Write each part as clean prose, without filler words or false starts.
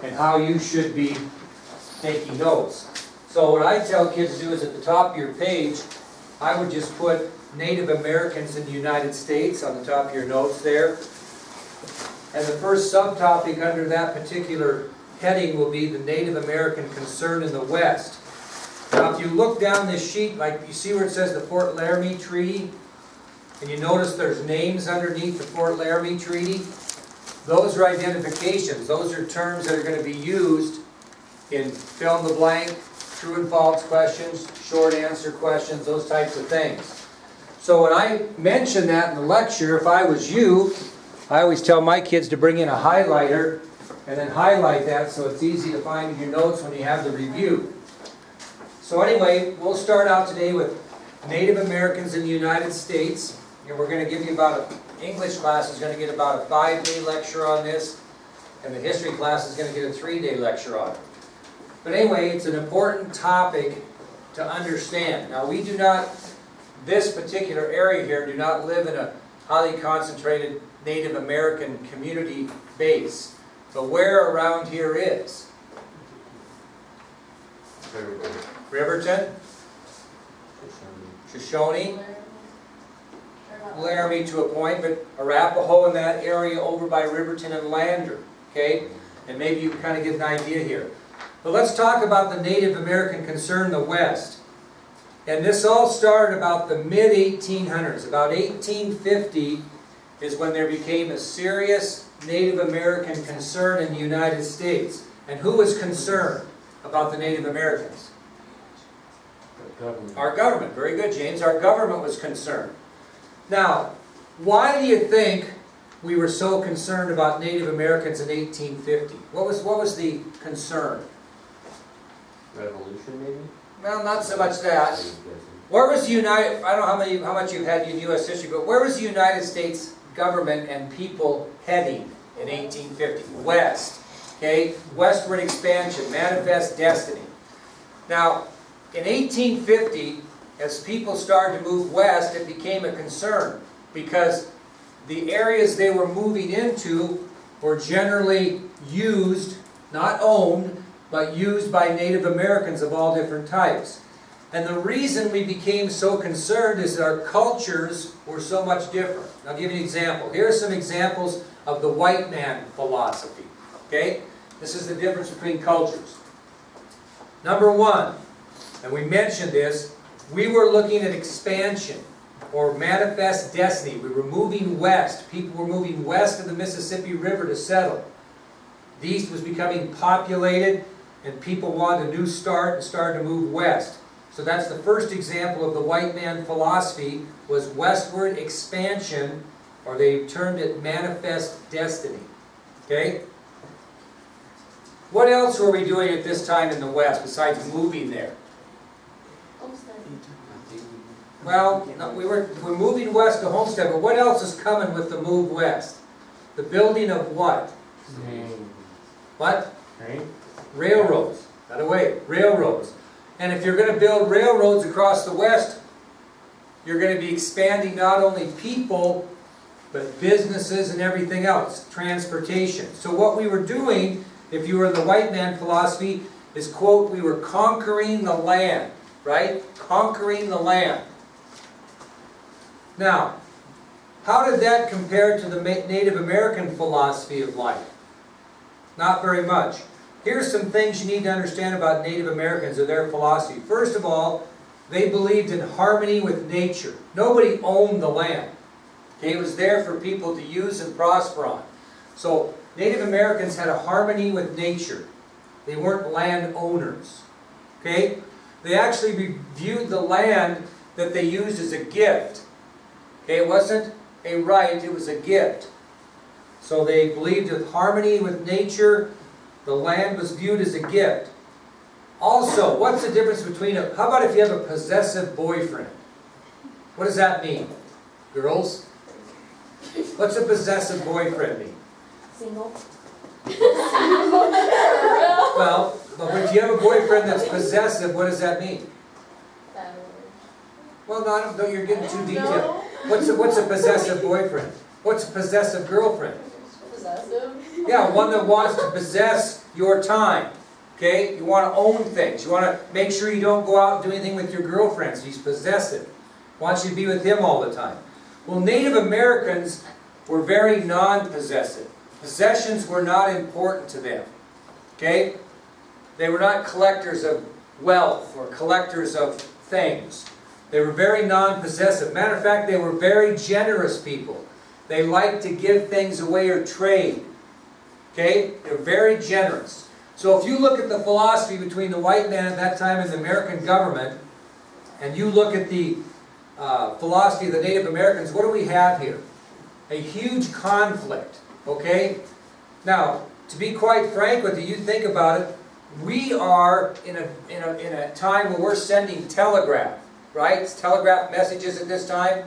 and how you should be taking notes. So what I tell kids to do is at the top of your page, I would just put Native Americans in the United States on the top of your notes there. And the first subtopic under that particular heading will be the Native American concern in the West. Now if you look down this sheet, like you see where it says the Fort Laramie Treaty, and you notice there's names underneath the Fort Laramie Treaty, those are identifications. Those are terms that are going to be used in fill in the blank, true and false questions, short answer questions, those types of things. So when I mention that in the lecture, if I was you, I always tell my kids to bring in a highlighter and then highlight that so it's easy to find in your notes when you have the review. So anyway, we'll start out today with Native Americans in the United States. And we're going to give you English class is going to get about a 5-day lecture on this. And the history class is going to get a 3-day lecture on it. But anyway, it's an important topic to understand. Now we do not, this particular area here, do not live in a highly concentrated Native American community base. But where around here is? Riverton, Shoshone, Laramie to a point, but Arapaho in that area over by Riverton and Lander. Okay? And maybe you can kind of get an idea here. But let's talk about the Native American concern in the West. And this all started about the mid-1800s. About 1850 is when there became a serious Native American concern in the United States. And who was concerned about the Native Americans? Our government. Very good, James. Our government was concerned. Now, why do you think we were so concerned about Native Americans in 1850? What was the concern? Revolution, maybe? Well, not so much that. Where was the United? I don't know how much you've had in U.S. history, but where was the United States government and people heading in 1850? West. Okay, westward expansion, manifest destiny. Now, in 1850, as people started to move west, it became a concern because the areas they were moving into were generally used, not owned, but used by Native Americans of all different types. And the reason we became so concerned is that our cultures were so much different. I'll give you an example. Here are some examples of the white man philosophy. Okay? This is the difference between cultures. Number one, and we mentioned this, we were looking at expansion or manifest destiny. We were moving west. People were moving west of the Mississippi River to settle. The east was becoming populated and people wanted a new start and started to move west. So that's the first example of the white man philosophy, was westward expansion, or they termed it manifest destiny. Okay? What else were we doing at this time in the West besides moving there? Well, no, we're moving west to Homestead, but what else is coming with the move west? The building of what? What? Railroads. By the way, railroads. And if you're going to build railroads across the West, you're going to be expanding not only people, but businesses and everything else. Transportation. So what we were doing, if you were in the white man philosophy, is, quote, we were conquering the land. Right? Conquering the land. Now, how did that compare to the Native American philosophy of life? Not very much. Here's some things you need to understand about Native Americans or their philosophy. First of all, they believed in harmony with nature. Nobody owned the land. Okay, it was there for people to use and prosper on. So, Native Americans had a harmony with nature. They weren't land owners. Okay? They actually viewed the land that they used as a gift. Okay, it wasn't a right, it was a gift. So they believed in harmony with nature. The land was viewed as a gift. Also, what's the difference between how about if you have a possessive boyfriend? What does that mean? Girls? What's a possessive boyfriend mean? Single. Well, but if you have a boyfriend that's possessive, what does that mean? Well, no, you're getting too detailed. What's a possessive boyfriend? What's a possessive girlfriend? Possessive. Yeah, one that wants to possess your time. Okay? You want to own things. You want to make sure you don't go out and do anything with your girlfriends. He's possessive. Wants you to be with him all the time. Well, Native Americans were very non-possessive. Possessions were not important to them. Okay? They were not collectors of wealth or collectors of things. They were very non-possessive. Matter of fact, they were very generous people. They liked to give things away or trade. Okay? They're very generous. So if you look at the philosophy between the white man at that time and the American government, and you look at the philosophy of the Native Americans, what do we have here? A huge conflict. Okay? Now, to be quite frank with you, you think about it, we are in a time where we're sending telegraph, right? It's telegraph messages at this time,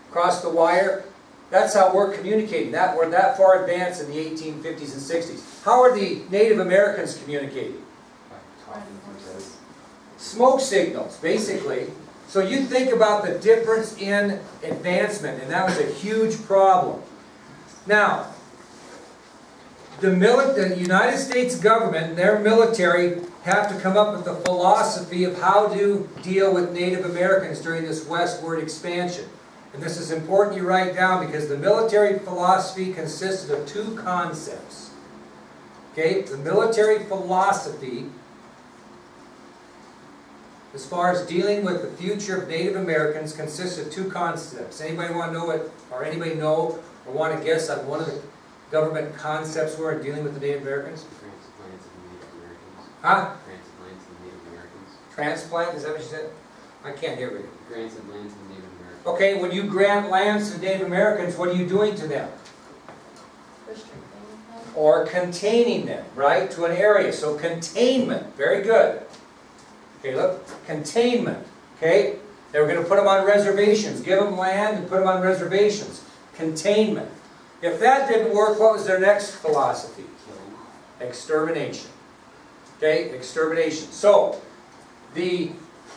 across the wire. That's how we're communicating. We're that far advanced in the 1850s and 60s. How are the Native Americans communicating? Smoke signals, basically. So you think about the difference in advancement, and that was a huge problem. Now, the United States government, their military, have to come up with a philosophy of how to deal with Native Americans during this westward expansion. And this is important you write down because the military philosophy consisted of two concepts. Okay, the military philosophy, as far as dealing with the future of Native Americans, consists of two concepts. Anybody want to know what, or anybody know or want to guess on one of the government concepts were in dealing with the Native Americans? Transplants of Native Americans. Huh? Transplants of Native Americans. Transplant? Is that what you said? I can't hear you. Grants of lands to Native Americans. Okay, when you grant lands to Native Americans, what are you doing to them? Restricting them. Or containing them, right, to an area. So containment, very good. Okay, look, containment, okay? They were going to put them on reservations, give them land and put them on reservations. Containment. If that didn't work, what was their next philosophy? Extermination. Okay, extermination. So, the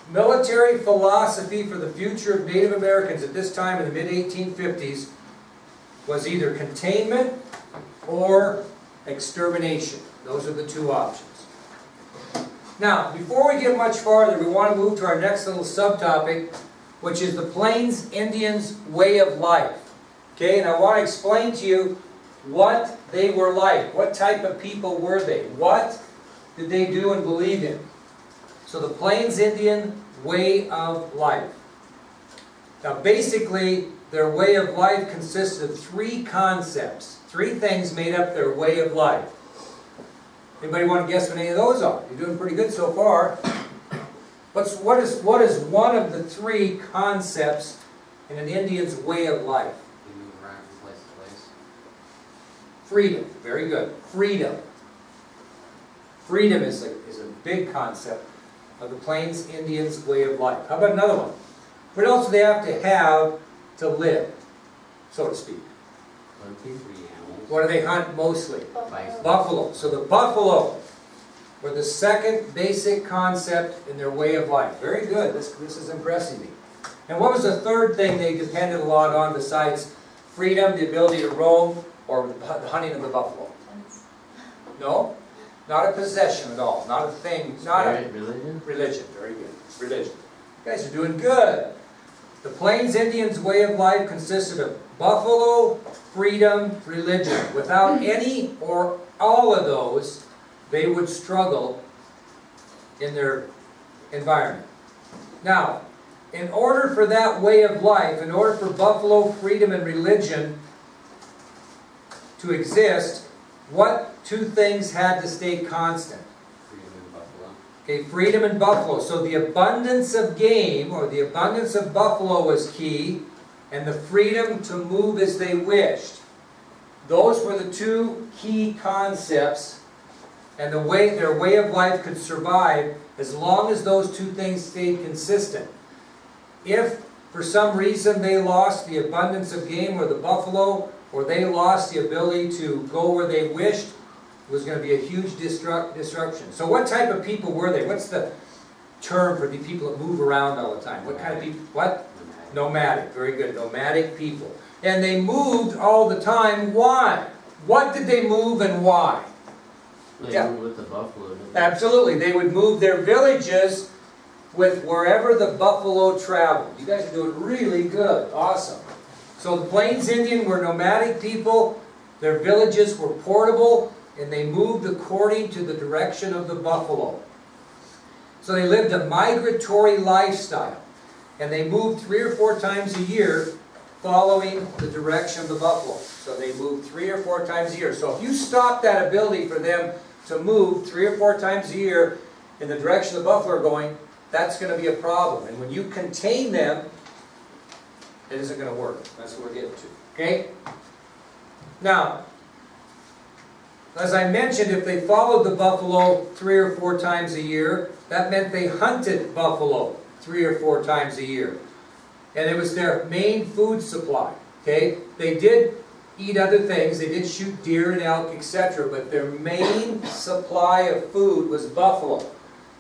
military philosophy for the future of Native Americans at this time in the mid-1850s was either containment or extermination. Those are the two options. Now, before we get much farther, we want to move to our next little subtopic, which is the Plains Indians' way of life. Okay, and I want to explain to you what they were like. What type of people were they? What did they do and believe in? So the Plains Indian way of life. Now basically, their way of life consists of three concepts. Three things made up their way of life. Anybody want to guess what any of those are? You're doing pretty good so far. What is one of the three concepts in an Indian's way of life? They move around from place to place. Freedom. Very good. Freedom. Freedom is a big concept of the Plains Indians' way of life. How about another one? What else do they have to live, so to speak? Hunting for animals. What do they hunt mostly? Bison. Buffalo. So the buffalo were the second basic concept in their way of life. Very good. This is impressing me. And what was the third thing they depended a lot on besides freedom, the ability to roam, or the hunting of the buffalo? No? Not a possession at all. Not a thing. Not a Religion? religion. Very good. Religion. You guys are doing good. The Plains Indians' way of life consisted of buffalo, freedom, religion. Without any or all of those, they would struggle in their environment. Now, in order for that way of life, in order for buffalo, freedom, and religion to exist, what two things had to stay constant? Freedom and buffalo. Okay, freedom and buffalo. So the abundance of game, or the abundance of buffalo was key, and the freedom to move as they wished. Those were the two key concepts, and their way of life could survive as long as those two things stayed consistent. If for some reason they lost the abundance of game or the buffalo, or they lost the ability to go where they wished, it was going to be a huge disruption. So what type of people were they? What's the term for the people that move around all the time? What kind of people? What? Nomadic. Nomadic. Very good. Nomadic people. And they moved all the time. Why? What did they move and why? They Yeah. moved with the buffalo, didn't they? Absolutely, they would move their villages with wherever the buffalo traveled. You guys are doing really good, awesome. So the Plains Indian were nomadic people, their villages were portable, and they moved according to the direction of the buffalo. So they lived a migratory lifestyle, and they moved 3 or 4 times a year following the direction of the buffalo. So they moved 3 or 4 times a year. So if you stop that ability for them to move 3 or 4 times a year in the direction the buffalo are going, that's going to be a problem. And when you contain them, it isn't going to work. That's what we're getting to. Okay? Now, as I mentioned, if they followed the buffalo 3 or 4 times a year, that meant they hunted buffalo 3 or 4 times a year. And it was their main food supply. Okay? They did eat other things. They did shoot deer and elk, etc. But their main supply of food was buffalo.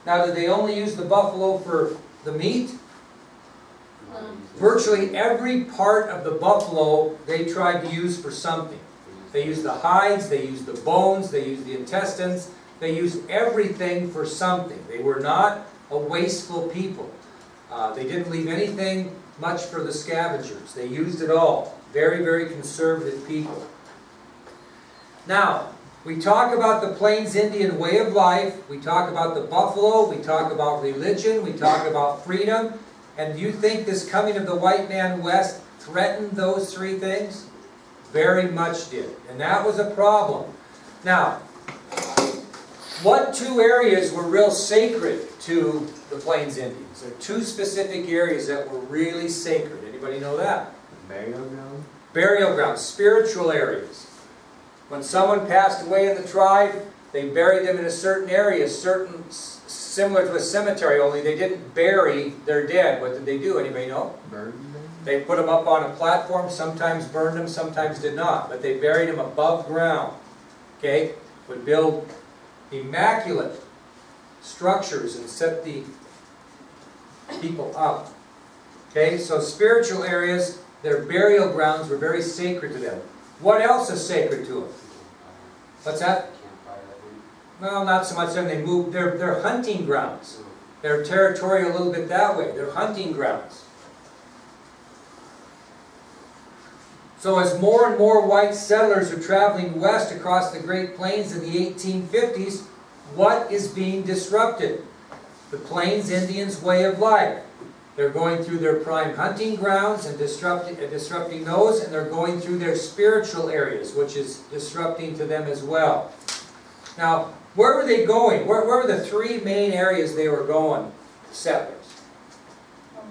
Now, did they only use the buffalo for the meat? Virtually every part of the buffalo they tried to use for something. They used the hides, they used the bones, they used the intestines. They used everything for something. They were not a wasteful people. They didn't leave anything much for the scavengers. They used it all. Very, very conservative people. Now, we talk about the Plains Indian way of life. We talk about the buffalo. We talk about religion. We talk about freedom. And do you think this coming of the white man west threatened those 3 things? Very much did. And that was a problem. Now, what 2 areas were real sacred to the Plains Indians? There are 2 specific areas that were really sacred. Anybody know that? Burial ground? Burial grounds, spiritual areas. When someone passed away in the tribe, they buried them in a certain area, similar to a cemetery, only they didn't bury their dead. What did they do? Anybody know? Burned them? They put them up on a platform, sometimes burned them, sometimes did not. But they buried them above ground. Okay? Would build immaculate structures and set the people up. Okay? So spiritual areas, their burial grounds were very sacred to them. What else is sacred to them? What's that? Campfire, I think. Well, not so much them. They moved. They're hunting grounds. They're territorial a little bit that way. They're hunting grounds. So as more and more white settlers are traveling west across the Great Plains in the 1850s, what is being disrupted? The Plains Indians' way of life. They're going through their prime hunting grounds and disrupting those, and they're going through their spiritual areas, which is disrupting to them as well. Now, where were they going? Where were the 3 main areas they were going, settlers?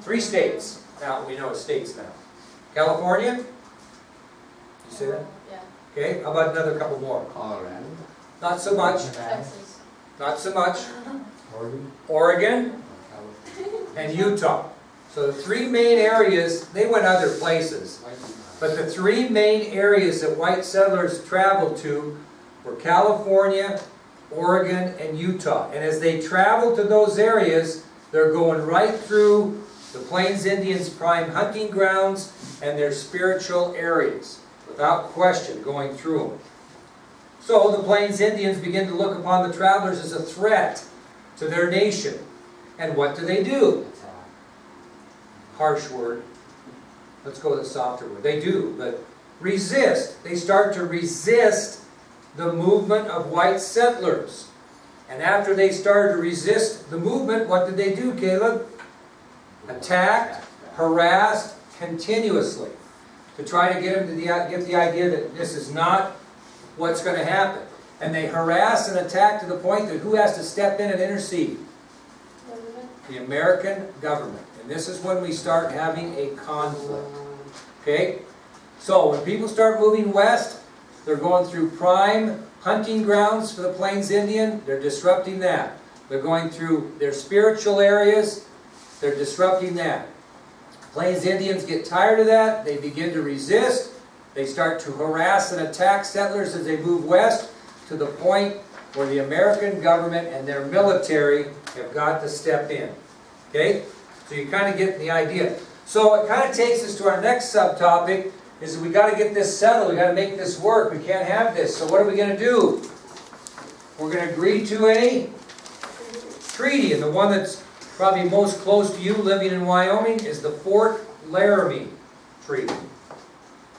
3 states. Now, we know states now. California? You say that? Yeah. Okay, how about another couple more? Colorado? Not so much. Texas. Not so much. Oregon? Oregon and Utah. So the 3 main areas, they went other places. But the 3 main areas that white settlers traveled to were California, Oregon, and Utah. And as they traveled to those areas, they're going right through the Plains Indians' prime hunting grounds and their spiritual areas. Without question, going through them. So the Plains Indians begin to look upon the travelers as a threat to their nation. And what do? Harsh word. Let's go with a softer word. They do, but resist. They start to resist the movement of white settlers. And after they started to resist the movement, what did they do, Caleb? Attacked, harassed continuously to try to get them to get the idea that this is not what's going to happen. And they harass and attack to the point that who has to step in and intercede? The American government. And this is when we start having a conflict. Okay? So when people start moving west, they're going through prime hunting grounds for the Plains Indian. They're disrupting that. They're going through their spiritual areas. They're disrupting that. Plains Indians get tired of that. They begin to resist. They start to harass and attack settlers as they move west to the point where the American government and their military have got to step in. Okay? So you kind of get the idea. So it kind of takes us to our next subtopic, is that we gotta get this settled, we gotta make this work, we can't have this, so what are we gonna do? We're gonna agree to a treaty, and the one that's probably most close to you living in Wyoming is the Fort Laramie Treaty.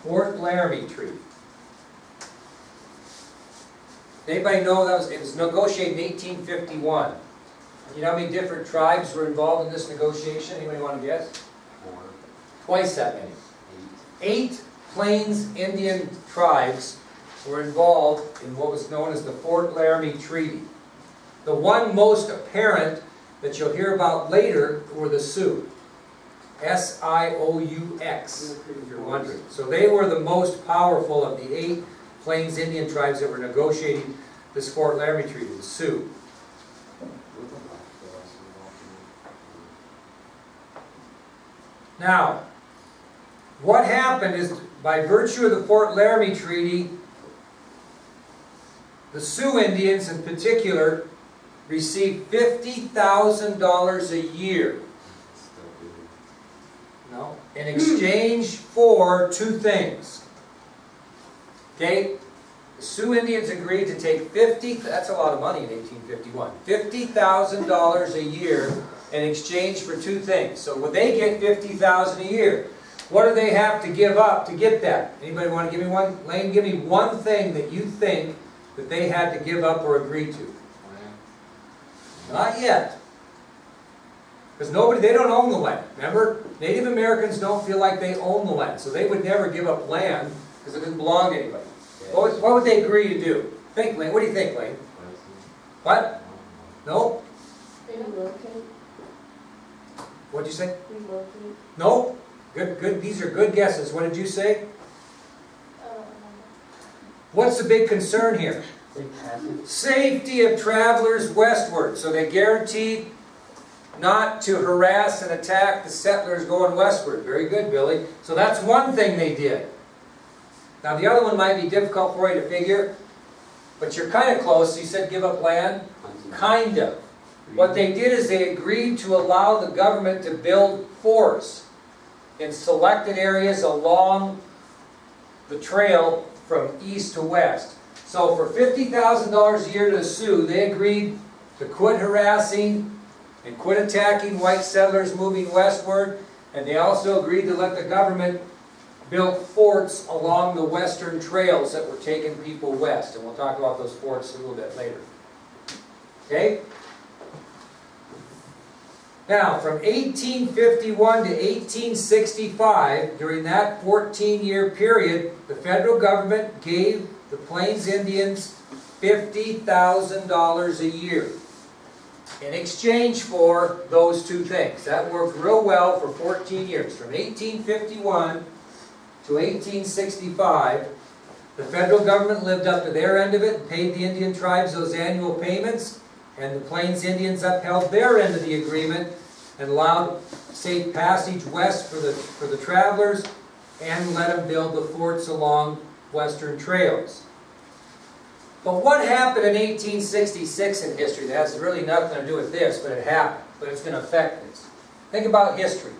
Fort Laramie Treaty. Anybody know it was negotiated in 1851? You know how many different tribes were involved in this negotiation? Anybody want to guess? 4, Twice that many. 8. 8 Plains Indian tribes were involved in what was known as the Fort Laramie Treaty. The one most apparent that you'll hear about later were the Sioux. S-I-O-U-X, if you're wondering. So they were the most powerful of the 8 Plains Indian tribes that were negotiating this Fort Laramie Treaty, the Sioux. Now, what happened is, by virtue of the Fort Laramie Treaty, the Sioux Indians in particular received $50,000 a year. No, in exchange for 2 things. Okay? The Sioux Indians agreed to take that's a lot of money in 1851, $50,000 a year in exchange for 2 things. So when they get $50,000 a year, what do they have to give up to get that? Anybody want to give me one? Lane, give me one thing that you think that they had to give up or agree to. Not yet. Because they don't own the land. Remember? Native Americans don't feel like they own the land. So they would never give up land because it didn't belong to anybody. What would they agree to do? Think, Lane. What do you think, Lane? What? No? Relocate. What'd you say? Relocate. No? Good. These are good guesses. What did you say? What's the big concern here? Safety of travelers westward. So they guaranteed not to harass and attack the settlers going westward. Very good, Billy. So that's one thing they did. Now the other one might be difficult for you to figure, but you're kind of close. You said give up land? Kind of. What they did is they agreed to allow the government to build forts in selected areas along the trail from east to west. So for $50,000 a year to the Sioux, they agreed to quit harassing and quit attacking white settlers moving westward, and they also agreed to let the government build forts along the western trails that were taking people west. And we'll talk about those forts a little bit later. Okay? Now, from 1851 to 1865, during that 14-year period, the federal government gave the Plains Indians $50,000 a year in exchange for those 2 things. That worked real well for 14 years. From 1851 to 1865, the federal government lived up to their end of it and paid the Indian tribes those annual payments, and the Plains Indians upheld their end of the agreement and allowed safe passage west for the travelers and let them build the forts along western trails. But what happened in 1866 in history that has really nothing to do with this, but it happened, but it's going to affect this. Think about history.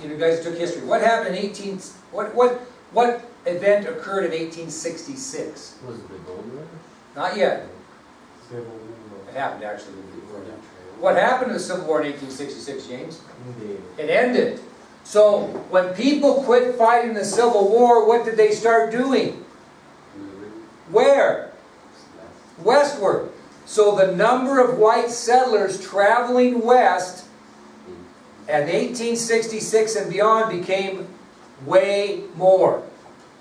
You guys took history. What happened in what event occurred in 1866? Was it the gold rush? Not yet. Civil War. It happened actually. What happened to the Civil War in 1866, James? Indeed. It ended. So when people quit fighting the Civil War, what did they start doing? Where? Westward. So the number of white settlers traveling west at 1866 and beyond became way more,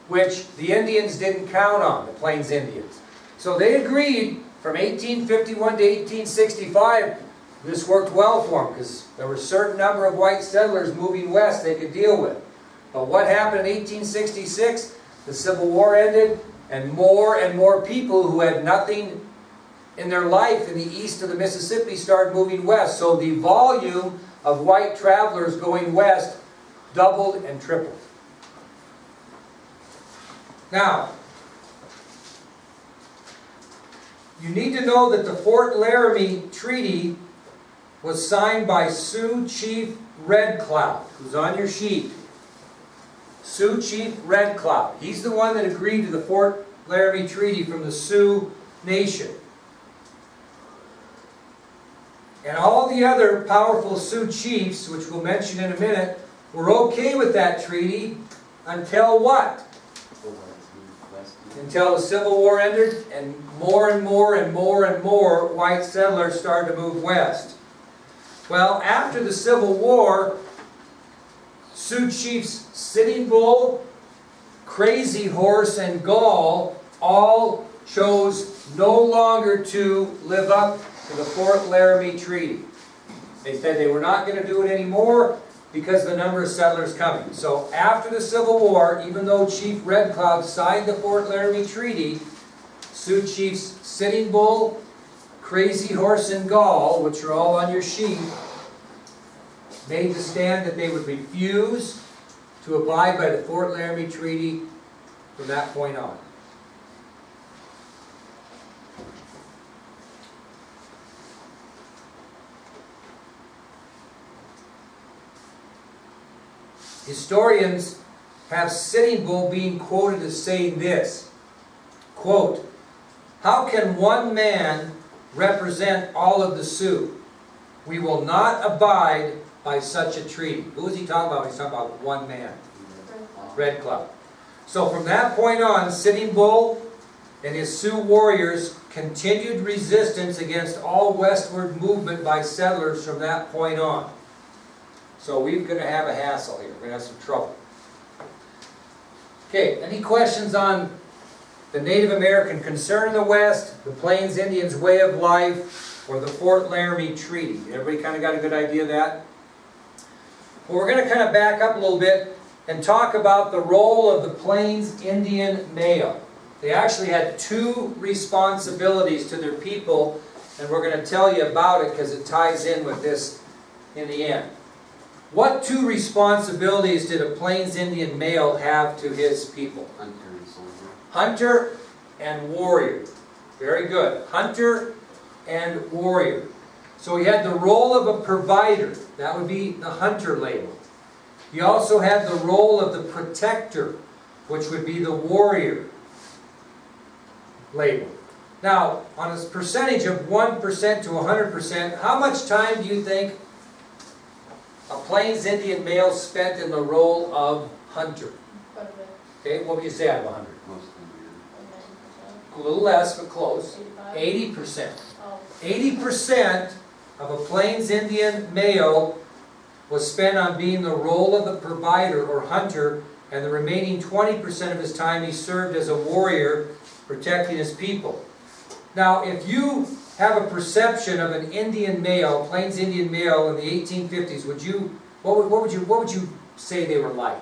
which the Indians didn't count on, the Plains Indians. So they agreed from 1851 to 1865, this worked well for them because there were a certain number of white settlers moving west they could deal with. But what happened in 1866? The Civil War ended, and more people who had nothing in their life in the east of the Mississippi started moving west. So the volume of white travelers going west doubled and tripled. Now, you need to know that the Fort Laramie Treaty was signed by Sioux Chief Red Cloud, who's on your sheet. Sioux Chief Red Cloud. He's the one that agreed to the Fort Laramie Treaty from the Sioux Nation. And all the other powerful Sioux chiefs, which we'll mention in a minute, were okay with that treaty until what? Until the Civil War ended, and more and more and more and more white settlers started to move west. Well, after the Civil War, Sioux chiefs Sitting Bull, Crazy Horse, and Gall all chose no longer to live up to the Fort Laramie Treaty. They said they were not going to do it anymore because of the number of settlers coming. So after the Civil War, even though Chief Red Cloud signed the Fort Laramie Treaty, Sioux chiefs Sitting Bull, Crazy Horse, and Gall, which are all on your sheet, made the stand that they would refuse to abide by the Fort Laramie Treaty from that point on. Historians have Sitting Bull being quoted as saying this, quote, "How can one man represent all of the Sioux? We will not abide by such a treaty." Who is he talking about? He's talking about one man, Red Cloud. So from that point on, Sitting Bull and his Sioux warriors continued resistance against all westward movement by settlers from that point on. So we're going to have a hassle here. We're going to have some trouble. Okay, any questions on the Native American concern in the West, the Plains Indians' way of life, or the Fort Laramie Treaty? Everybody kind of got a good idea of that? Well, we're going to kind of back up a little bit and talk about the role of the Plains Indian male. They actually had two responsibilities to their people, and we're going to tell you about it because it ties in with this in the end. What two responsibilities did a Plains Indian male have to his people? Hunter and soldier. Hunter and warrior. Very good. Hunter and warrior. So he had the role of a provider. That would be the hunter label. He also had the role of the protector, which would be the warrior label. Now, on a percentage of 1% to 100%, how much time do you think a Plains Indian male spent in the role of hunter? Quite a bit, Okay, what would you say out of 100? Most of the year. 90%. A little less, but close. 85. 80%. Oh, 80% of a Plains Indian male was spent on being the role of the provider or hunter, and the remaining 20% of his time he served as a warrior protecting his people. Now, if you have a perception of an Indian male, Plains Indian male in the 1850s, what would you say they were like?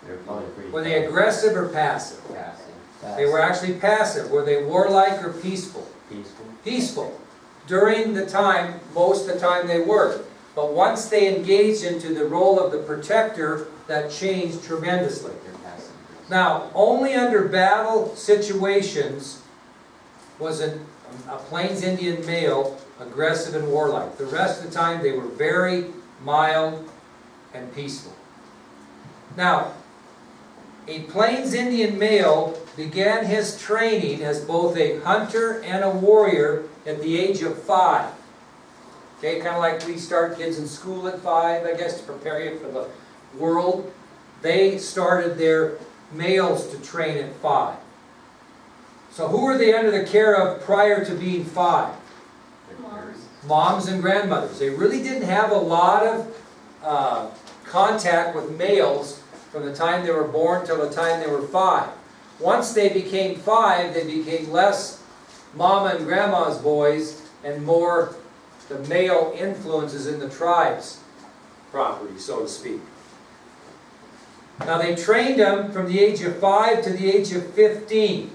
They're probably pretty. Were they aggressive or passive? Passive. They were actually passive. Were they warlike or peaceful? Peaceful. Peaceful. During the time, most of the time they were. But once they engaged into the role of the protector, that changed tremendously. They're passive. Now, only under battle situations was a Plains Indian male aggressive and warlike. The rest of the time they were very mild and peaceful. Now, a Plains Indian male began his training as both a hunter and a warrior at the age of 5. Okay, kind of like we start kids in school at 5, I guess, to prepare you for the world. They started their males to train at 5. So who were they under the care of prior to being 5? Their parents. Moms and grandmothers. They really didn't have a lot of contact with males from the time they were born till the time they were 5. Once they became 5, they became less mama and grandma's boys and more the male influences in the tribe's property, so to speak. Now they trained them from the age of 5 to the age of 15.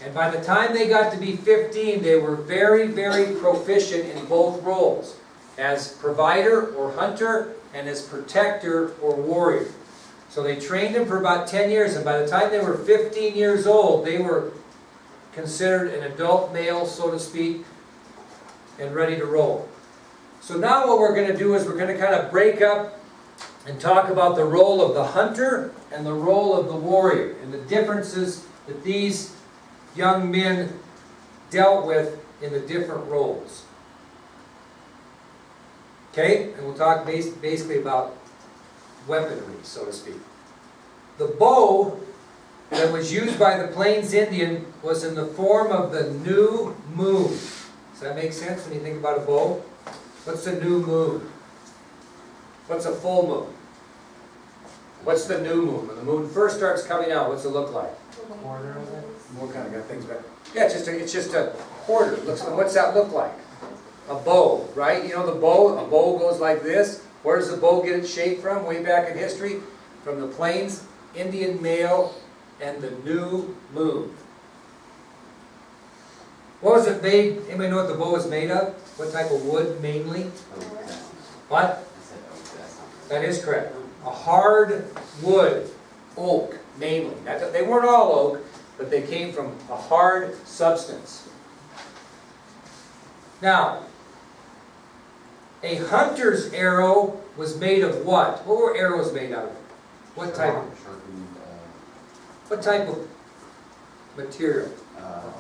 And by the time they got to be 15, they were very, very proficient in both roles, as provider or hunter and as protector or warrior. So they trained them for about 10 years, and by the time they were 15 years old, they were considered an adult male, so to speak, and ready to roll. So now what we're going to do is we're going to kind of break up and talk about the role of the hunter and the role of the warrior, and the differences that these young men dealt with in the different roles. Okay? And we'll talk basically about weaponry, so to speak. The bow that was used by the Plains Indian was in the form of the new moon. Does that make sense when you think about a bow? What's the new moon? What's a full moon? What's the new moon? When the moon first starts coming out, what's it look like? Quarter of it? More kind of got things back. Yeah, it's just a quarter. What's that look like? A bow, right? You know the bow? A bow goes like this. Where does the bow get its shape from? Way back in history? From the Plains Indian male and the new moon. What was it made? Anybody know what the bow was made of? What type of wood mainly? What? I said oak, that's not. That is correct. A hard wood, oak mainly. They weren't all oak, but they came from a hard substance. Now, a hunter's arrow was made of what? What were arrows made out of? What type of material?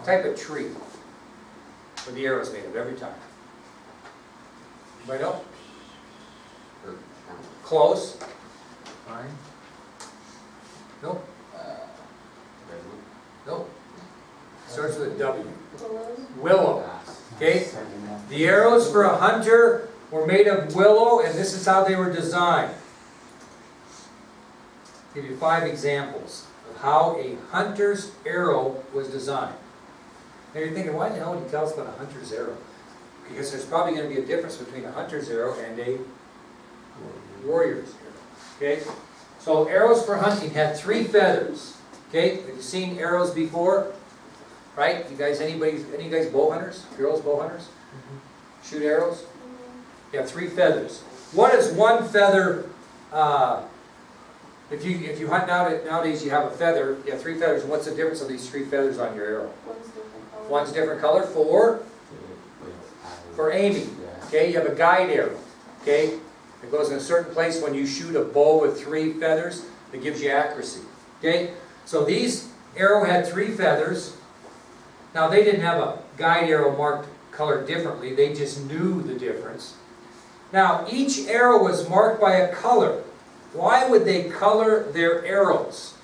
Type of tree were the arrows made of every time? Anybody know? Close. Fine. Nope. Nope. Starts with a W. Willow. Okay? The arrows for a hunter were made of willow, and this is how they were designed. I'll give you 5 examples of how a hunter's arrow was designed. Now you're thinking, why the hell would you tell us about a hunter's arrow? Because there's probably going to be a difference between a hunter's arrow and a warrior's arrow. Okay? So arrows for hunting had 3 feathers. Okay? Have you seen arrows before? Right? You guys, any of you guys bow hunters? Girls bow hunters? Shoot arrows? You have 3 feathers. What is one feather? If you hunt nowadays, you have a feather. You have 3 feathers. And what's the difference of these 3 feathers on your arrow? One's different color for aiming. Okay, you have a guide arrow. Okay, it goes in a certain place when you shoot a bow with 3 feathers. It gives you accuracy. Okay, so these arrow had 3 feathers. Now they didn't have a guide arrow marked colored differently. They just knew the difference. Now each arrow was marked by a color. Why would they color their arrows?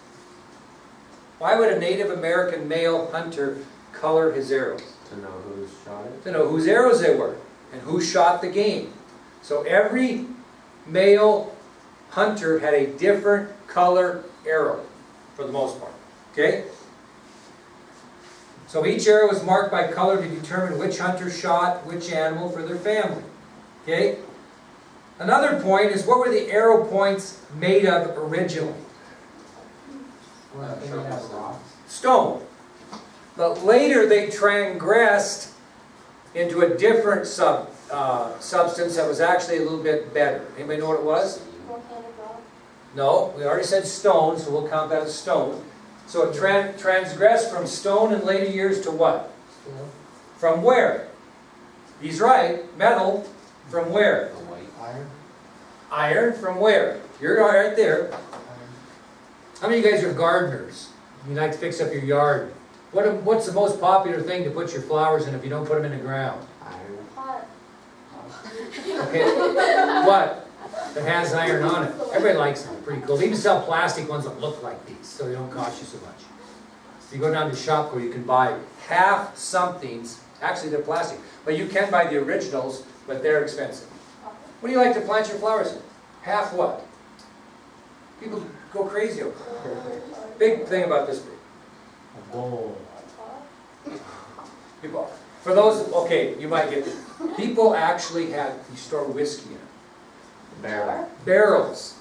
Why would a Native American male hunter color his arrows? To know who shot it? To know whose arrows they were and who shot the game. So every male hunter had a different color arrow for the most part. Okay? So each arrow was marked by color to determine which hunter shot which animal for their family. Okay? Another point is, what were the arrow points made of originally? Stone. But later they transgressed into a different substance that was actually a little bit better. Anybody know what it was? No, we already said stone, so we'll count that as stone. So it transgressed from stone in later years to what? From where? He's right. Metal. From where? Iron. Iron. From where? You're right there. How many of you guys are gardeners? You like to fix up your yard. What's the most popular thing to put your flowers in if you don't put them in the ground? Iron. Pot. Okay. What? That has iron on it. Everybody likes them. Pretty cool. They even sell plastic ones that look like these, so they don't cost you so much. So you go down to Shopko, you can buy half somethings. Actually, they're plastic. But you can buy the originals, but they're expensive. What do you like to plant your flowers in? Half what? People go crazy over it. Big thing about this big. A bowl. People, for those, okay, you might get this. People actually have, you store whiskey in it. Barrel. Barrels.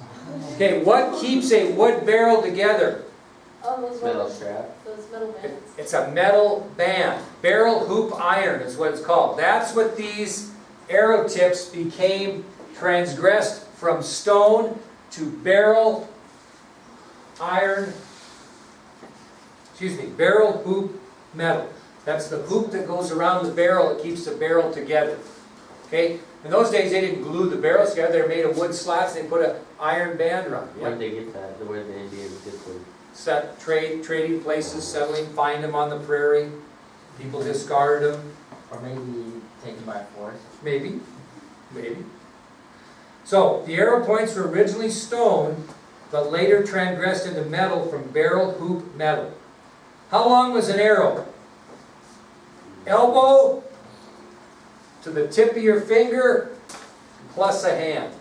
Okay, what keeps a wood barrel together? Oh, those Metal metal, strap. those metal bands. It's a metal band. Barrel hoop iron is what it's called. That's what these arrow tips became transgressed from stone to barrel iron, barrel hoop metal. That's the hoop that goes around the barrel that keeps the barrel together. Okay? In those days, they didn't glue the barrels together, they were made of wood slats, they put an iron band around Where them. did they get that? Where did the Indians get the? Set, trading places, settling, find them on the prairie, people discarded them, Or maybe taken by force. maybe. So, the arrow points were originally stone, but later transgressed into metal from barrel hoop metal. How long was an arrow? Elbow to the tip of your finger plus a hand.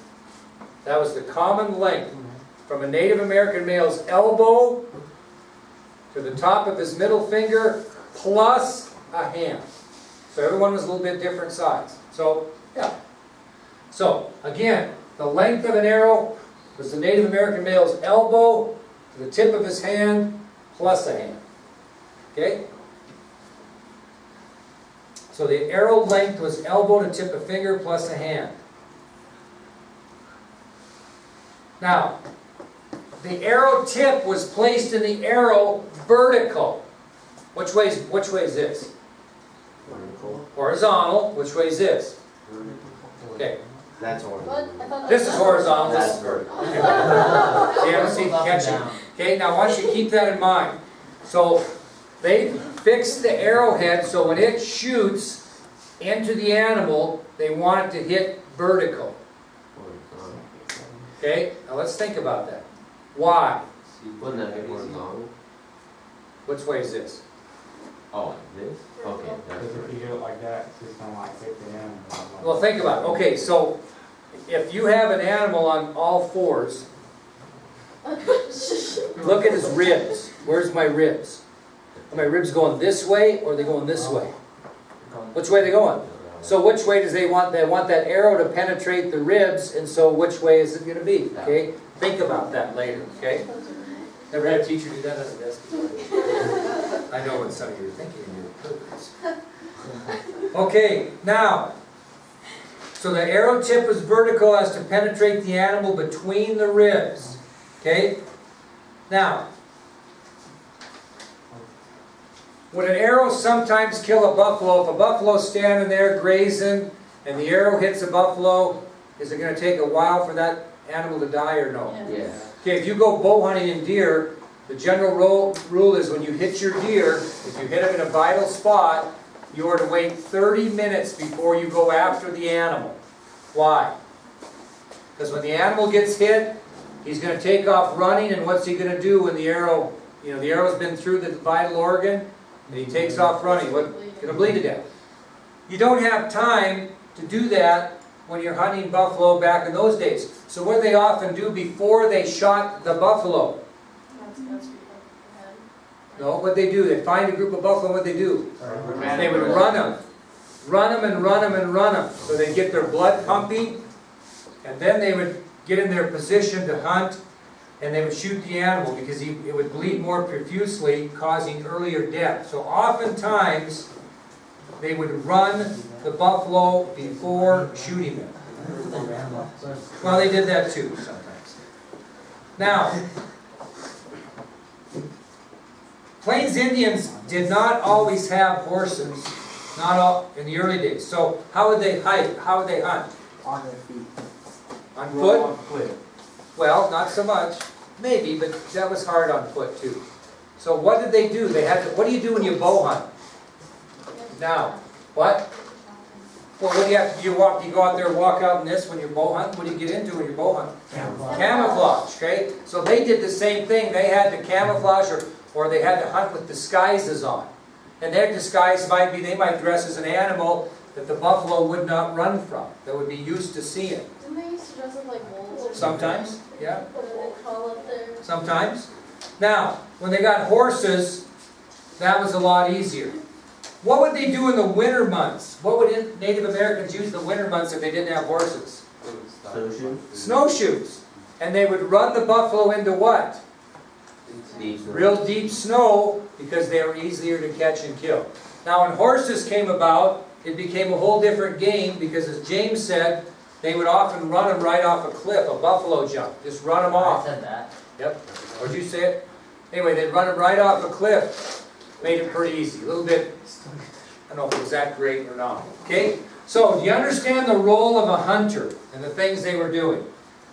That was the common length from a Native American male's elbow to the top of his middle finger plus a hand. So everyone was a little bit different size. So, yeah. So, again, the length of an arrow was the Native American male's elbow to the tip of his hand plus a hand. Okay? So the arrow length was elbow to tip of finger plus a hand. Now, the arrow tip was placed in the arrow vertical. Which way is this? Vertical. Horizontal. Which way is this? Okay. That's What? horizontal. I thought This is horizontal. This That's is vertical. See, I don't see Up and catching. down. Okay, now I want you to keep that in mind. So they fixed the arrowhead so when it shoots into the animal, they want it to hit vertical. Horizontal. Okay, now let's think about that. Why? Wouldn't that be horizontal? Which way is this? Oh, like this? Okay, that's Because if you vertical. do it like that, it's just gonna like hit the animal. Well, think about it. Okay, so if you have an animal on all fours, look at his ribs. Where's my ribs? Are my ribs going this way or are they going this way? Which way are they going? So which way does they want that arrow to penetrate the ribs, and so which way is it going to be? Okay? Think about that later, okay? Never had a teacher do that as a desk before. I know what some of you are thinking in your purpose. Okay, now, so the arrow tip was vertical as to penetrate the animal between the ribs. Okay? Now, would an arrow sometimes kill a buffalo? If a buffalo's standing there grazing and the arrow hits a buffalo, is it going to take a while for that animal to die or no? Yeah. Okay, if you go bow hunting in deer, the general rule is when you hit your deer, if you hit him in a vital spot, you are to wait 30 minutes before you go after the animal. Why? Because when the animal gets hit, he's going to take off running, and what's he going to do when the arrow, the arrow's been through the vital organ, and he takes off running? What? Going to bleed to death. You don't have time to do that when you're hunting buffalo back in those days. So what do they often do before they shot the buffalo? No, what they do, they find a group of buffalo, what they do? They would run them. Run them and run them and run them. So they get their blood pumping, and then they would get in their position to hunt, and they would shoot the animal because it would bleed more profusely, causing earlier death. So oftentimes, they would run the buffalo before shooting them. Well, they did that too sometimes. Now, Plains Indians did not always have horses, not all in the early days. So how would they hike? How would they hunt? On their feet. On Roll foot? on foot. Well, not so much. Maybe, but that was hard on foot too. So what did they do? They had to, what do you do when you bow hunt? Now, what? Well, what do you have to do? You go out there and walk out in this when you're bow hunting? What do you get into when you're bow hunting? Camouflage, okay? So they did the same thing. They had to camouflage or they had to hunt with disguises on. And their disguise might be, they might dress as an animal that the buffalo would not run from, that would be used to seeing. Didn't they used to dress up like wolves? Sometimes, yeah. What do they call up there? Sometimes. Now, when they got horses, that was a lot easier. What would they do in the winter months? What would Native Americans use in the winter months if they didn't have horses? Snowshoe? Snowshoes. And they would run the buffalo into what? Deep. Real deep snow, because they were easier to catch and kill. Now when horses came about, it became a whole different game, because as James said, they would often run them right off a cliff, a buffalo jump. Just run them I off. said that. Yep. Or did you say it? Anyway, they'd run them right off a cliff. Made it pretty easy. A little bit don't know if it was that great or not. Okay? So, do you understand the role of a hunter and the things they were doing?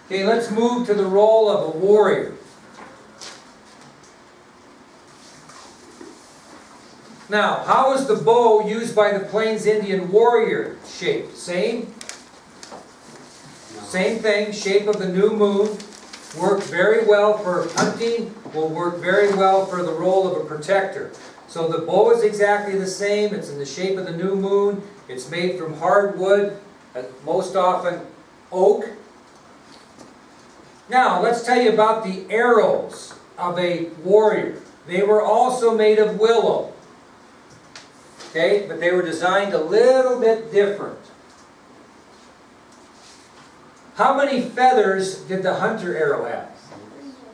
Okay, let's move to the role of a warrior. Now, how is the bow used by the Plains Indian warrior shaped? Same? Same thing, shape of the new moon. Work very well for hunting, will work very well for the role of a protector. So the bow is exactly the same, it's in the shape of the new moon, it's made from hardwood, most often oak. Now, let's tell you about the arrows of a warrior. They were also made of willow. Okay, but they were designed a little bit different. How many feathers did the hunter arrow have?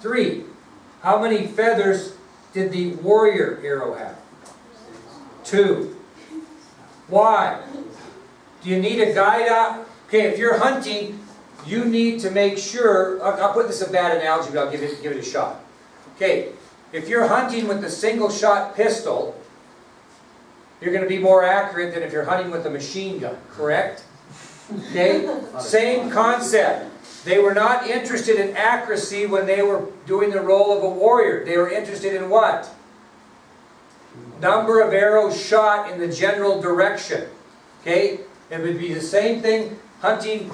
3. How many feathers did the warrior arrow have? 2. Why? Do you need a guide out? Okay, if you're hunting, you need to make sure, I'll put this a bad analogy, but I'll give it a shot. Okay, if you're hunting with a single shot pistol, you're going to be more accurate than if you're hunting with a machine gun, correct? Okay, same concept. They were not interested in accuracy when they were doing the role of a warrior. They were interested in what? Number of arrows shot in the general direction. Okay, it would be the same thing hunting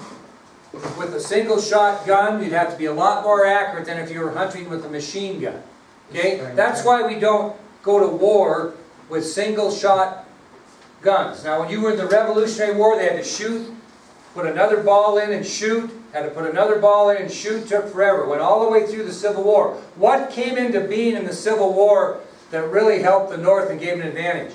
with a single shot gun. You'd have to be a lot more accurate than if you were hunting with a machine gun. Okay, that's why we don't go to war with single shot guns. Now, when you were in the Revolutionary War, they had to shoot, put another ball in and shoot, had to put another ball in and shoot, took forever. Went all the way through the Civil War. What came into being in the Civil War that really helped the North and gave an advantage?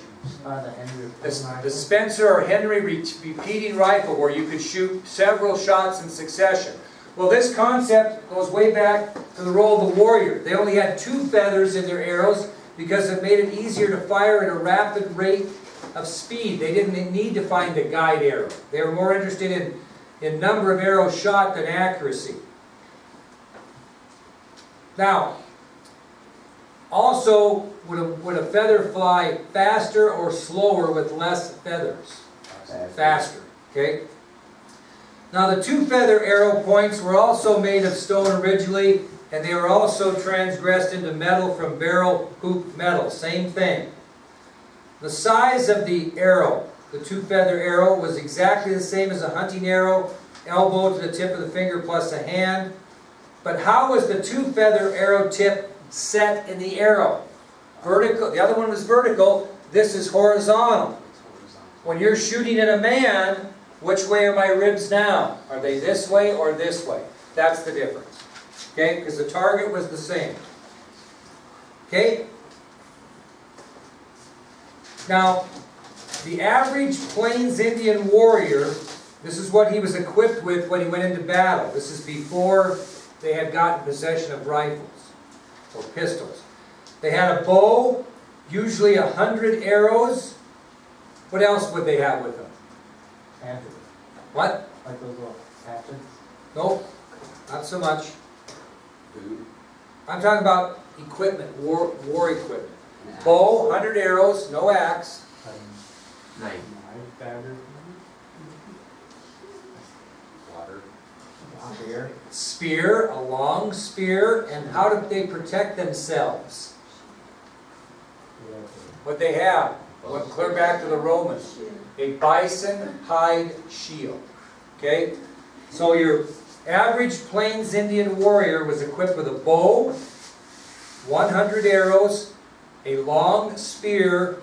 The Spencer or Henry repeating rifle, where you could shoot several shots in succession. Well, this concept goes way back to the role of the warrior. They only had 2 feathers in their arrows because it made it easier to fire at a rapid rate of speed. They didn't need to find a guide arrow. They were more interested in number of arrows shot than accuracy. Now, also, would a feather fly faster or slower with less feathers? Faster. Okay? Now, the 2 feather arrow points were also made of stone originally, and they were also transgressed into metal from barrel hoop metal. Same thing. The size of the arrow, the 2 feather arrow, was exactly the same as a hunting arrow, elbow to the tip of the finger plus a hand. But how was the 2 feather arrow tip set in the arrow? Vertical. The other one was vertical. This is horizontal. When you're shooting at a man, which way are my ribs now? Are they this way or this way? That's the difference. Okay? Because the target was the same. Okay? Now, the average Plains Indian warrior, this is what he was equipped with when he went into battle. This is before they had gotten possession of rifles or pistols. They had a bow, usually 100 arrows. What else would they have with them? Hatchets. What? Like those little hatchets. Nope, not so much. I'm talking about equipment, war equipment. Bow, 100 arrows, no axe. Knife. Knife, dagger. Water. Spear. Spear, a long spear. And how did they protect themselves? What they have, went clear back to the Romans. A bison hide shield. Okay? So your average Plains Indian warrior was equipped with a bow, 100 arrows, a long spear,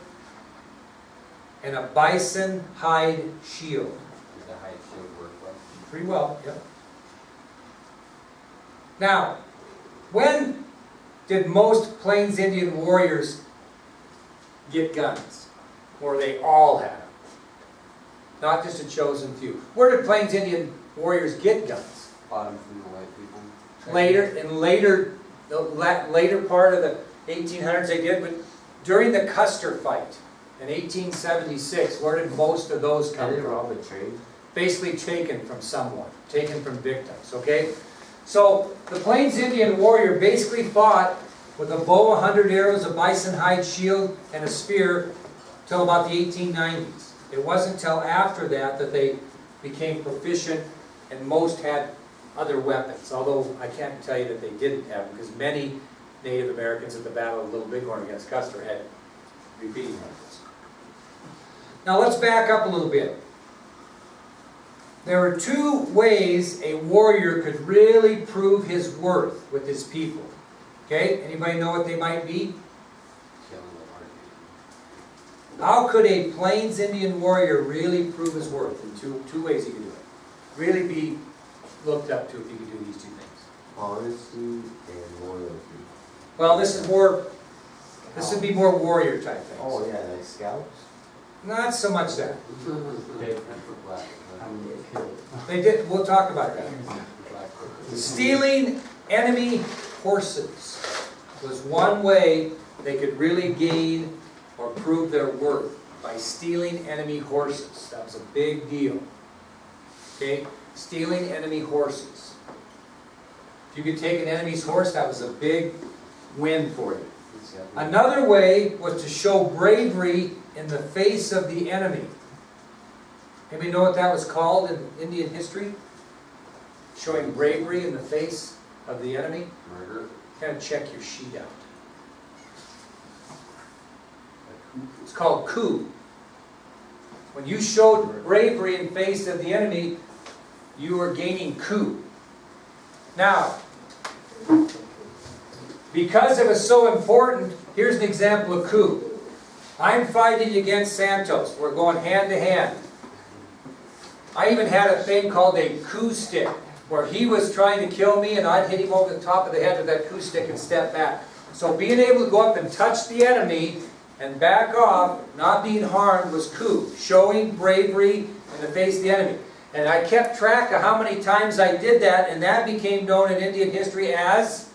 and a bison hide shield. Does the hide shield work well? Pretty well, yep. Now, when did most Plains Indian warriors get guns? Or they all had them? Not just a chosen few. Where did Plains Indian warriors get guns? Bought them from the white people. The later part of the 1800s they did, but during the Custer fight in 1876, where did most of those come And they from? were all betrayed. Basically taken from someone, taken from victims, okay? So the Plains Indian warrior basically fought with a bow, 100 arrows, a bison hide shield, and a spear till about the 1890s. It wasn't till after that that they became proficient, and most had other weapons, although I can't tell you that they didn't have, because many Native Americans at the Battle of Little Bighorn against Custer had repeating rifles. Now let's back up a little bit. There are two ways a warrior could really prove his worth with his people. Okay, anybody know what they might be? Killing the party. How could a Plains Indian warrior really prove his worth? In two ways he could do it. Really be looked up to if he could do these two things. Honesty and loyalty. Well, this would be more warrior type things. Oh, yeah, like scouts? Not so much that. Black. How many get killed? They did, we'll talk about that. Stealing enemy horses was one way they could really gain or prove their worth, by stealing enemy horses. That was a big deal. Okay? Stealing enemy horses. If you could take an enemy's horse, that was a big win for you. Another way was to show bravery in the face of the enemy. Anybody know what that was called in Indian history? Showing bravery in the face of the enemy? Murder. Kind of check your sheet out. It's called coup. When you showed bravery in face of the enemy, you were gaining coup. Now, because it was so important, here's an example of coup. I'm fighting against Santos. We're going hand to hand. I even had a thing called a coup stick, where he was trying to kill me and I'd hit him over the top of the head with that coup stick and step back. So being able to go up and touch the enemy and back off, not being harmed, was coup. Showing bravery in the face of the enemy. And I kept track of how many times I did that, and that became known in Indian history as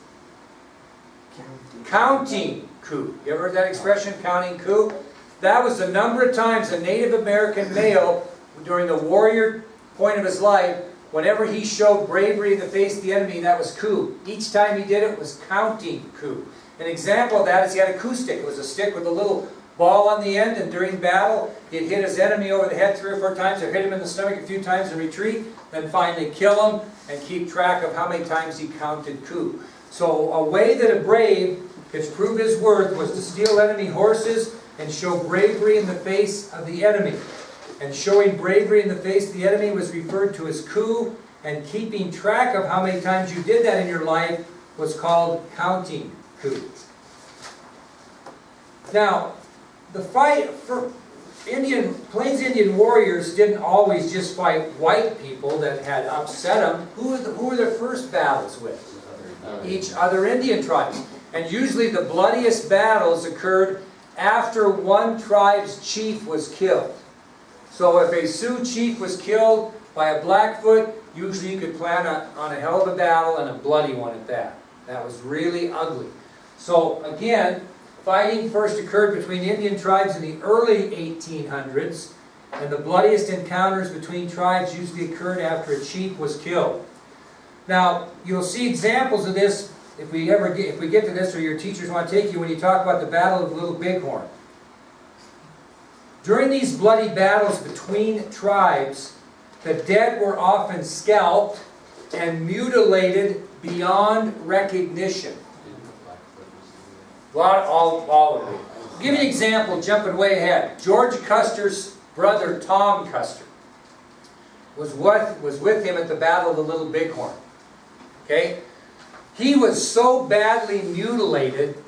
counting coup. You ever heard that expression, counting coup? That was the number of times a Native American male, during the warrior point of his life, whenever he showed bravery in the face of the enemy, that was coup. Each time he did it was counting coup. An example of that is he had a coup stick. It was a stick with a little ball on the end, and during battle, he'd hit his enemy over the head 3 or 4 times, or hit him in the stomach a few times and retreat, then finally kill him and keep track of how many times he counted coup. So a way that a brave could prove his worth was to steal enemy horses and show bravery in the face of the enemy. And showing bravery in the face of the enemy was referred to as coup, and keeping track of how many times you did that in your life was called counting coup. Now, the fight for Plains Indian warriors didn't always just fight white people that had upset them. Who were their first battles with? Each other Indian tribes. And usually the bloodiest battles occurred after one tribe's chief was killed. So if a Sioux chief was killed by a Blackfoot, usually you could plan on a hell of a battle, and a bloody one at that. That was really ugly. So again, fighting first occurred between Indian tribes in the early 1800s, and the bloodiest encounters between tribes usually occurred after a chief was killed. Now, you'll see examples of this if we get to this, or your teachers want to take you, when you talk about the Battle of Little Bighorn. During these bloody battles between tribes, the dead were often scalped and mutilated beyond recognition. All of them. I'll give you an example, jumping way ahead. George Custer's brother, Tom Custer, was with him at the Battle of the Little Bighorn. Okay? He was so badly mutilated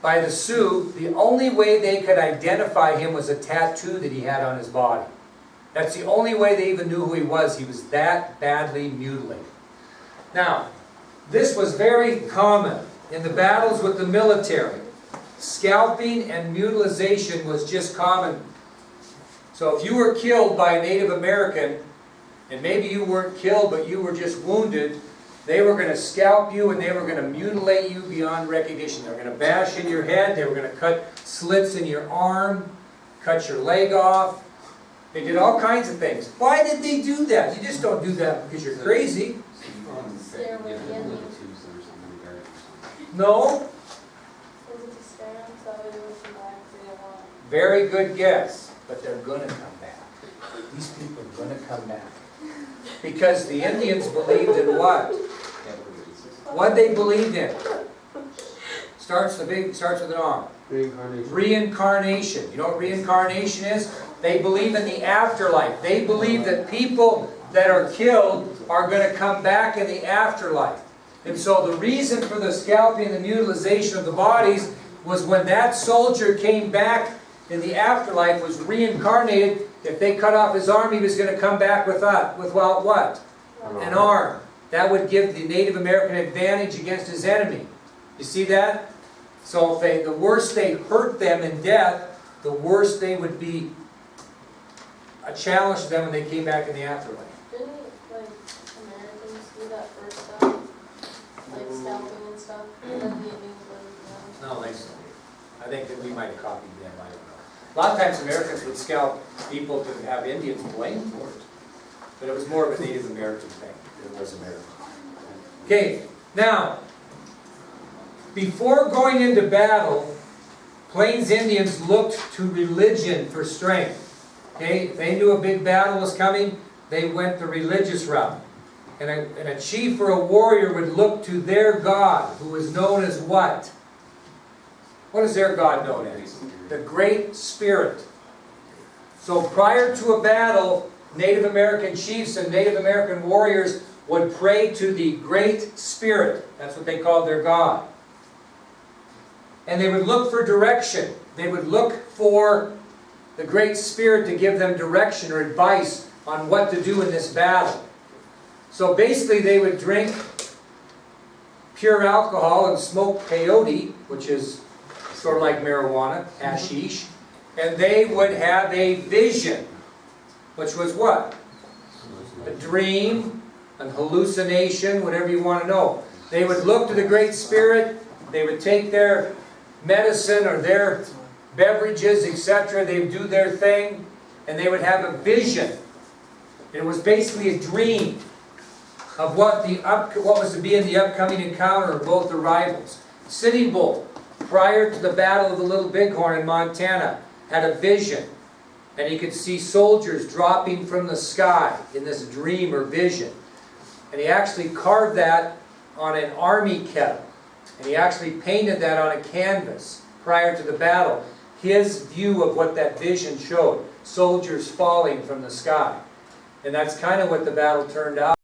by the Sioux, the only way they could identify him was a tattoo that he had on his body. That's the only way they even knew who he was. He was that badly mutilated. Now, this was very common in the battles with the military. Scalping and mutilization was just common. So if you were killed by a Native American, and maybe you weren't killed but you were just wounded, they were going to scalp you and they were going to mutilate you beyond recognition. They were going to bash in your head, they were going to cut slits in your arm, cut your leg off. They did all kinds of things. Why did they do that? You just don't do that because you're crazy. Stare with the enemy. No. Was it to scare them so they would come back? They don't want Very good guess, but they're gonna come back. These people are gonna come back. Because the Indians believed in what? What they believed in? Starts with an R. Reincarnation. Reincarnation. You know what reincarnation is? They believe in the afterlife. They believe that people that are killed are going to come back in the afterlife. And so the reason for the scalping and the mutilization of the bodies was when that soldier came back in the afterlife, was reincarnated. If they cut off his arm, he was going to come back without what? An arm. That would give the Native American advantage against his enemy. You see that? So if the worse they hurt them in death, the worse they would be a challenge to them when they came back in the afterlife. Didn't Americans do that first stuff? Like scalping and stuff? Then the Indians went No, I think that we might have copied them, I don't know. A lot of times Americans would scalp people to have Indians blamed for it. But it was more of a Native American thing than it was American. Okay, now, before going into battle, Plains Indians looked to religion for strength. Okay, if they knew a big battle was coming, they went the religious route. And a chief or a warrior would look to their god, who was known as what? What is their god known as? The Great Spirit. So prior to a battle, Native American chiefs and Native American warriors would pray to the Great Spirit. That's what they called their god. And they would look for direction. They would look for the Great Spirit to give them direction or advice on what to do in this battle. So basically they would drink pure alcohol and smoke peyote, which is sort of like marijuana, hashish, and they would have a vision, which was what? A dream, an hallucination, whatever you want to know. They would look to the Great Spirit, they would take their medicine or their beverages, etc. They would do their thing, and they would have a vision. It was basically a dream of what was to be in the upcoming encounter of both the rivals. Sitting Bull, prior to the Battle of the Little Bighorn in Montana, had a vision, and he could see soldiers dropping from the sky in this dream or vision. And he actually carved that on an army kettle. And he actually painted that on a canvas prior to the battle. His view of what that vision showed. Soldiers falling from the sky. And that's kind of what the battle turned out.